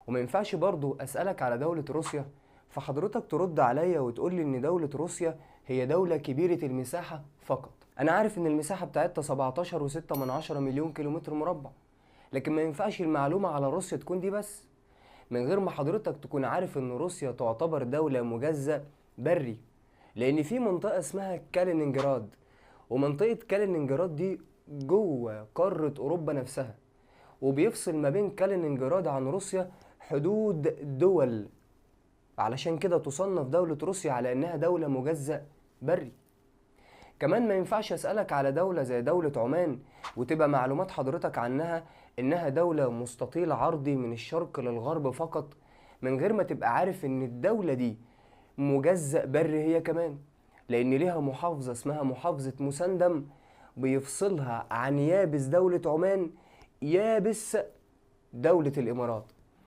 وما ينفعش برضو أسألك على دولة روسيا فحضرتك ترد عليا وتقول لي إن دولة روسيا هي دولة كبيرة المساحة فقط. أنا عارف إن المساحة بتاعتها 17.6 مليون كيلومتر مربع، لكن ما ينفعش المعلومة على روسيا تكون دي بس، من غير ما حضرتك تكون عارف إن روسيا تعتبر دولة مجزأ بري، لأن في منطقة اسمها كالينينجراد، ومنطقة كالينينجراد دي جوه قارة أوروبا نفسها، وبيفصل ما بين كالينينجراد عن روسيا حدود دول، علشان كده تصنف دولة روسيا على إنها دولة مجزأ بري. كمان ما ينفعش أسألك على دولة زي دولة عمان وتبقى معلومات حضرتك عنها إنها دولة مستطيل عرضي من الشرق للغرب فقط، من غير ما تبقى عارف إن الدولة دي مجزأ بري هي كمان، لأن ليها محافظة اسمها محافظة مسندم بيفصلها عن يابس دولة عمان، يابس دولة الإمارات.